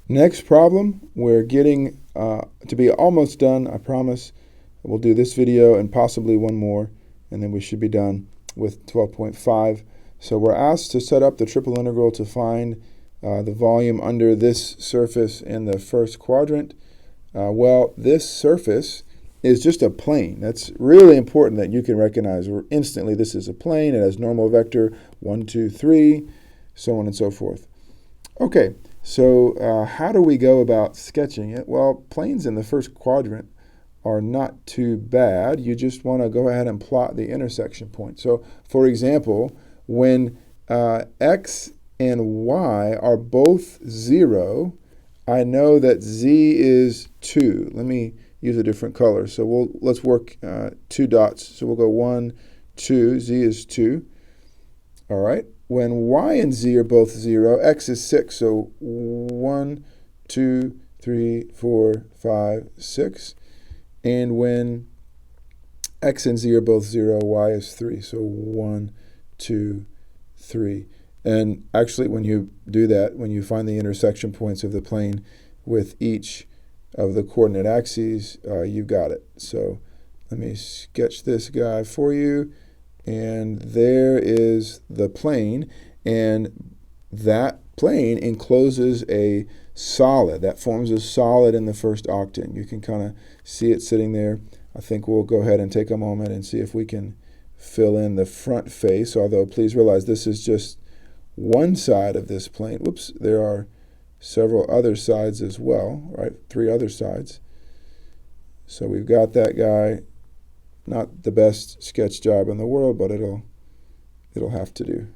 Next problem, we're getting to be almost done, I promise. We'll do this video and possibly one more, and then we should be done with 12.5. So we're asked to set up the triple integral to find the volume under this surface in the first quadrant. Well, this surface is just a plane. That's really important that you can recognize instantly this is a plane. It has normal vector 1, 2, 3, so on and so forth. Okay, so how do we go about sketching it? Well, planes in the first quadrant are not too bad. You just want to go ahead and plot the intersection point. So, for example, when x and y are both 0, I know that z is 2. Let me use a different color. So let's work 2 dots. So we'll go 1, 2, z is 2. All right. When y and z are both 0, x is 6. So 1, 2, 3, 4, 5, 6. And when x and z are both 0, y is 3. So 1, 2, 3. And actually, when you do that, when you find the intersection points of the plane with each of the coordinate axes, you've got it. So let me sketch this guy for you. And there is the plane. And that plane encloses a solid. That forms a solid in the first octant. You can kind of see it sitting there. I think we'll go ahead and take a moment and see if we can fill in the front face, although please realize this is just one side of this plane. Whoops, there are several other sides as well, right? 3 other sides. So we've got that guy. Not the best sketch job in the world, but it'll have to do.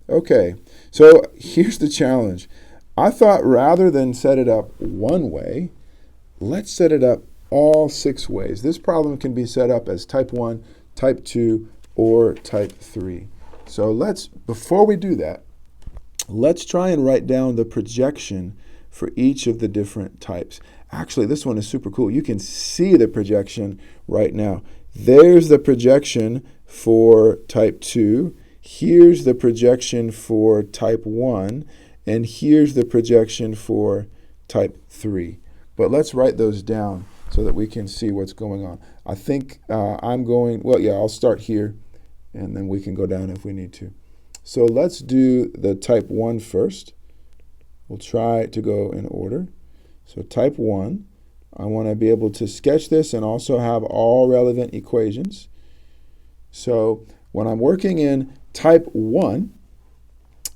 Okay, so here's the challenge. I thought rather than set it up one way, let's set it up all 6 ways. This problem can be set up as type 1, type 2, or type 3. So before we do that, let's try and write down the projection for each of the different types. Actually, this one is super cool. You can see the projection right now. There's the projection for type 2. Here's the projection for type 1. And here's the projection for type 3. But let's write those down so that we can see what's going on. I think I'll start here, and then we can go down if we need to. So let's do the type 1 first. We'll try to go in order. So type 1, I want to be able to sketch this and also have all relevant equations. So when I'm working in type 1,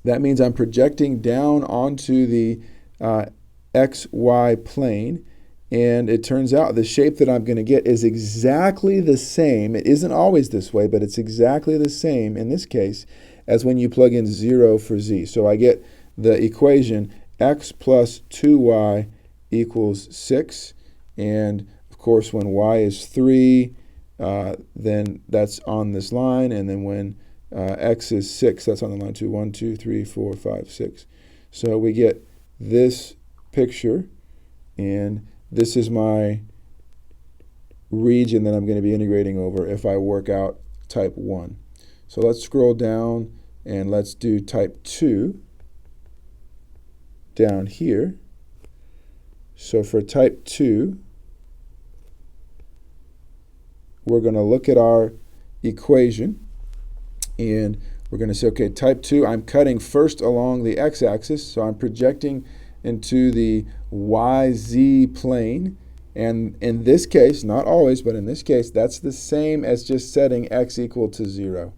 that means I'm projecting down onto the xy plane. And it turns out the shape that I'm going to get is exactly the same. It isn't always this way, but it's exactly the same in this case as when you plug in 0 for z. So I get the equation x plus 2y equals 6. And, of course, when y is 3, then that's on this line. And then when x is 6, that's on the line too. 1, 2, 3, 4, 5, 6. So we get this picture, and this is my region that I'm going to be integrating over if I work out type 1. So let's scroll down and let's do type 2 down here. So for type 2, we're going to look at our equation, and we're going to say, okay, type 2, I'm cutting first along the x-axis, so I'm projecting into the YZ plane. And in this case, not always, but in this case, that's the same as just setting x equal to 0.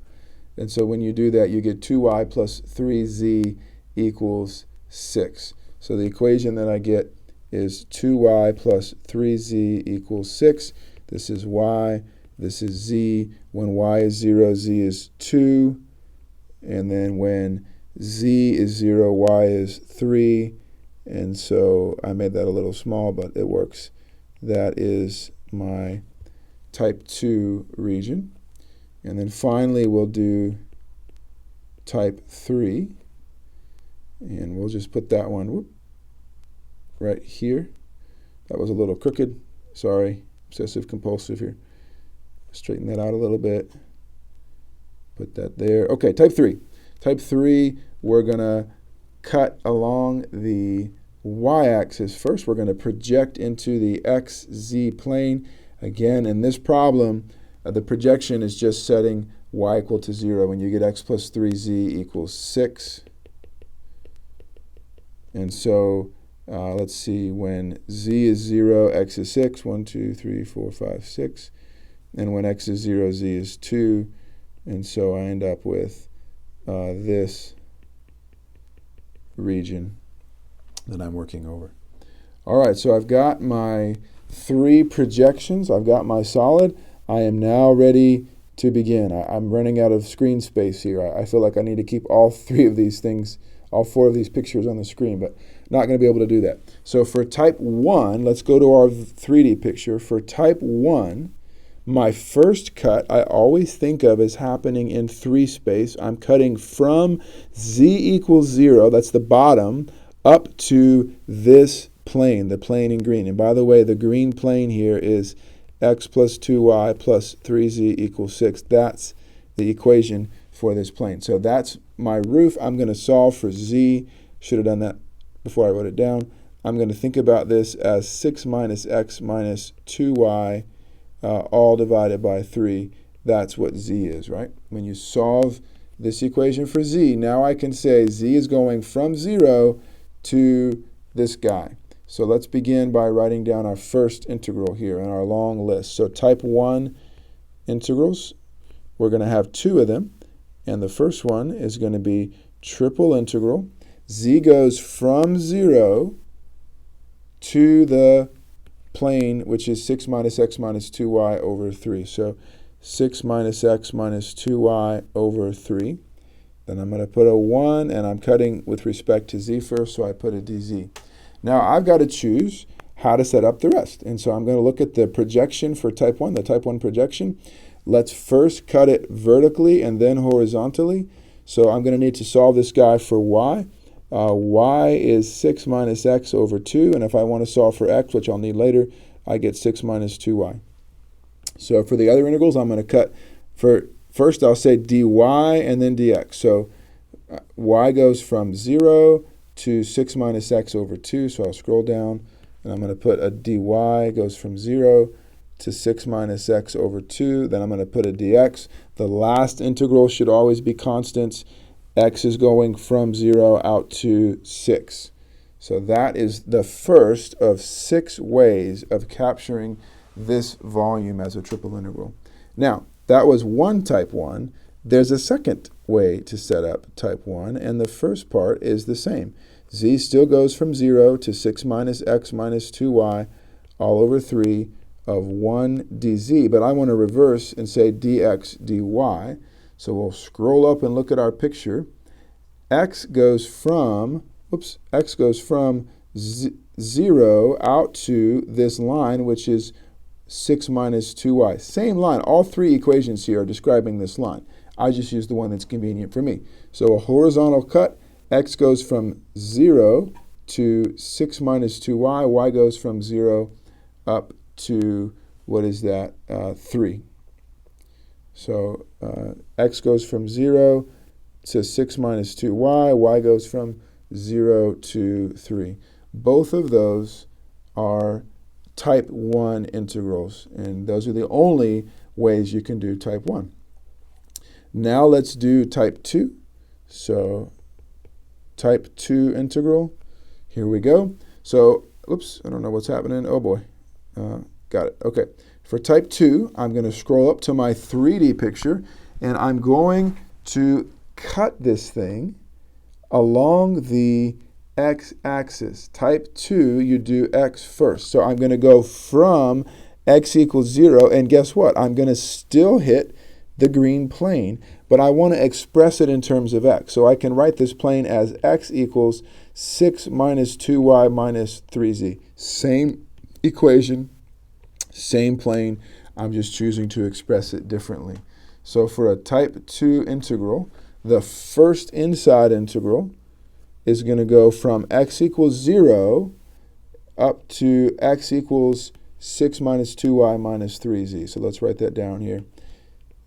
And so when you do that, you get 2y plus 3z equals 6. So the equation that I get is 2y plus 3z equals 6. This is y. This is z. When y is 0, z is 2. And then when z is 0, y is 3. And so I made that a little small, but it works. That is my type 2 region. And then finally, we'll do type 3. And we'll just put that one right here. That was a little crooked. Sorry, obsessive compulsive here. Straighten that out a little bit. Put that there. Okay, type 3. Type 3, we're going to cut along the y-axis. First, we're going to project into the xz plane. Again, in this problem, the projection is just setting y equal to 0. When you get x plus 3z equals 6. And so let's see, when z is 0, x is 6. 1, 2, 3, 4, 5, 6. And when x is 0, z is 2. And so I end up with this region that I'm working over. All right, so I've got my 3 projections. I've got my solid. I am now ready to begin. I'm running out of screen space here. I feel like I need to keep all 3 of these things, all 4 of these pictures on the screen, but not going to be able to do that. So for type 1, let's go to our 3D picture. For type 1, my first cut I always think of as happening in 3 space. I'm cutting from z equals 0, that's the bottom, up to this plane, the plane in green. And by the way, the green plane here is x plus 2y plus 3z equals 6. That's the equation for this plane. So that's my roof. I'm going to solve for z. Should have done that before I wrote it down. I'm going to think about this as 6 minus x minus 2y all divided by 3. That's what z is, right? When you solve this equation for z, now I can say z is going from 0 to this guy. So let's begin by writing down our first integral here in our long list. So type 1 integrals, we're going to have 2 of them. And the first one is going to be triple integral. Z goes from 0 to the plane, which is 6 minus x minus 2y over 3. So 6 minus x minus 2y over 3. Then I'm going to put a 1, and I'm cutting with respect to z first, so I put a dz. Now I've got to choose how to set up the rest. And so I'm going to look at the projection for type 1, the type 1 projection. Let's first cut it vertically and then horizontally. So I'm going to need to solve this guy for y. Y is 6 minus x over 2, and if I want to solve for x, which I'll need later, I get 6 minus 2y. So for the other integrals, I'm going to cut for, first I'll say dy and then dx. So y goes from 0 to 6 minus x over 2, so I'll scroll down, and I'm going to put a dy goes from 0 to 6 minus x over 2, then I'm going to put a dx. The last integral should always be constants. X is going from 0 out to 6. So that is the first of 6 ways of capturing this volume as a triple integral. Now, that was one type 1. There's a second way to set up type 1, and the first part is the same. Z still goes from 0 to 6 minus x minus 2y all over 3 of 1 dz, but I want to reverse and say dx dy. So we'll scroll up and look at our picture. X goes from 0 out to this line, which is 6 minus 2y. Same line. All 3 equations here are describing this line. I just use the one that's convenient for me. So a horizontal cut, x goes from 0 to 6 minus 2y. Y goes from 0 up to, what is that, 3. So x goes from 0 to 6 minus 2y. Y goes from 0 to 3. Both of those are type 1 integrals, and those are the only ways you can do type 1. Now let's do type 2. So type 2 integral, here we go. So, oops, I don't know what's happening. Oh boy, got it. Okay, for type 2, I'm going to scroll up to my 3D picture, and I'm going to cut this thing along the x-axis. Type 2, you do x first. So I'm going to go from x equals 0, and guess what? I'm going to still hit the green plane, but I want to express it in terms of x. So I can write this plane as x equals 6 minus 2y minus 3z. Same equation, same plane. I'm just choosing to express it differently. So for a type 2 integral, the first inside integral is going to go from x equals 0 up to x equals 6 minus 2y minus 3z. So let's write that down here.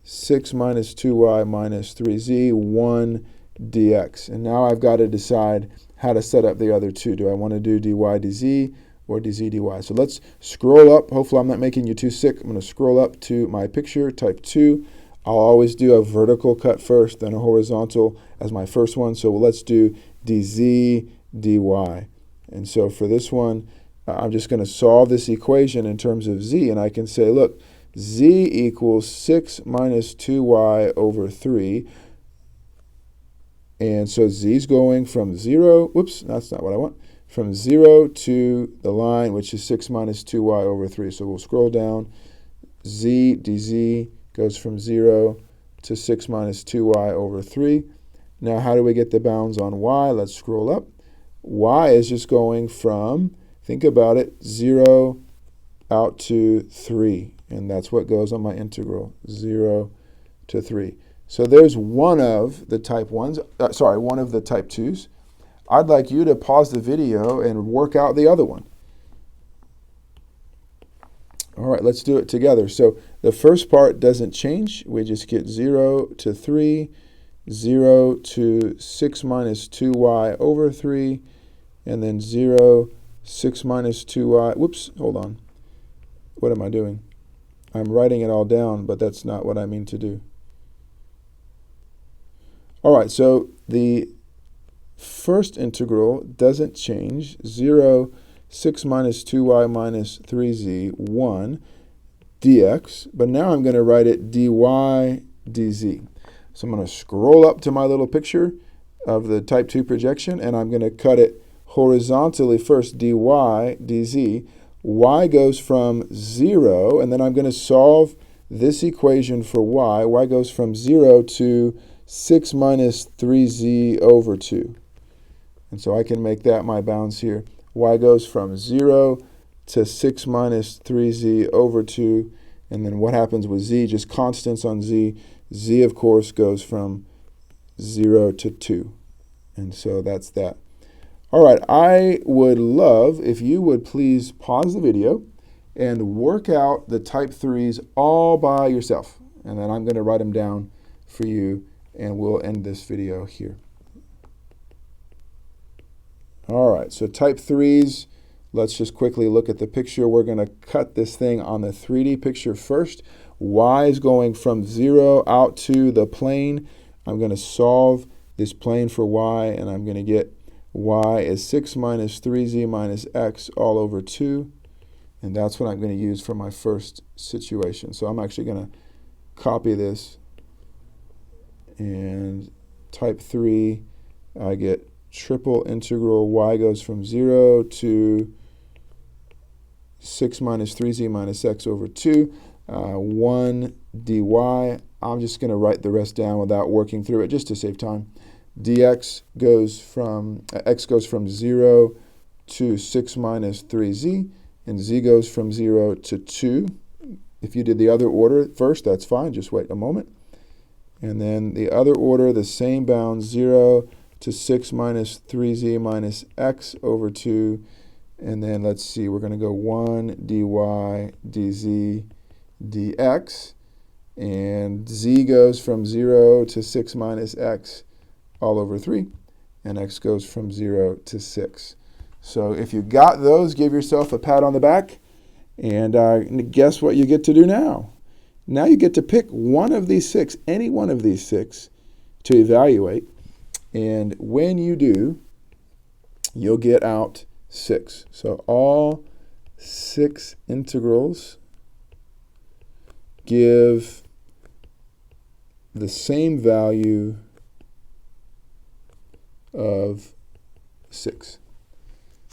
6 minus 2y minus 3z, 1 dx. And now I've got to decide how to set up the other two. Do I want to do dy dz or dz dy? So let's scroll up. Hopefully I'm not making you too sick. I'm going to scroll up to my picture, type 2. I'll always do a vertical cut first, then a horizontal as my first one. So let's do dz dy. And so for this one, I'm just going to solve this equation in terms of z, and I can say, look, z equals 6 minus 2y over 3. And so z is going from 0, whoops, that's not what I want, from 0 to the line, which is 6 minus 2y over 3. So we'll scroll down. Z dz goes from 0 to 6 minus 2y over 3. Now, how do we get the bounds on y? Let's scroll up. Y is just going from, think about it, 0 out to 3. And that's what goes on my integral, 0 to 3. So there's one of the type 1s, one of the type 2s. I'd like you to pause the video and work out the other one. All right, let's do it together. So the first part doesn't change. We just get 0 to 3, 0 to 6 minus 2y over 3, and then 0, 6 minus 2y. Whoops, hold on. What am I doing? I'm writing it all down, but that's not what I mean to do. All right, so the first integral doesn't change. 0, 6 minus 2y minus 3z, 1 dx. But now I'm going to write it dy dz. So I'm going to scroll up to my little picture of the type 2 projection, and I'm going to cut it horizontally first, dy dz. Y goes from 0, and then I'm going to solve this equation for y. Y goes from 0 to 6 minus 3z over 2. And so I can make that my bounds here. Y goes from 0 to 6 minus 3z over 2. And then what happens with z? Just constants on z. Z, of course, goes from 0 to 2. And so that's that. All right, I would love if you would please pause the video and work out the type 3s all by yourself. And then I'm going to write them down for you, and we'll end this video here. All right, so type 3s, let's just quickly look at the picture. We're going to cut this thing on the 3D picture first. Y is going from 0 out to the plane. I'm going to solve this plane for y, and I'm going to get y is 6 minus 3z minus x all over 2. And that's what I'm going to use for my first situation. So I'm actually going to copy this. And type 3, I get triple integral y goes from 0 to 6 minus 3z minus x over 2, 1 dy. I'm just going to write the rest down without working through it just to save time. Dx goes from, x goes from 0 to 6 minus 3z, and z goes from 0 to 2. If you did the other order first, that's fine. Just wait a moment. And then the other order, the same bounds, 0 to 6 minus 3z minus x over 2. And then let's see, we're going to go 1 dy dz dx. And z goes from 0 to 6 minus x all over 3. And x goes from 0 to 6. So if you got those, give yourself a pat on the back. And guess what you get to do now? Now you get to pick one of these 6, any one of these 6, to evaluate. And when you do, you'll get out 6. So all 6 integrals give the same value of 6.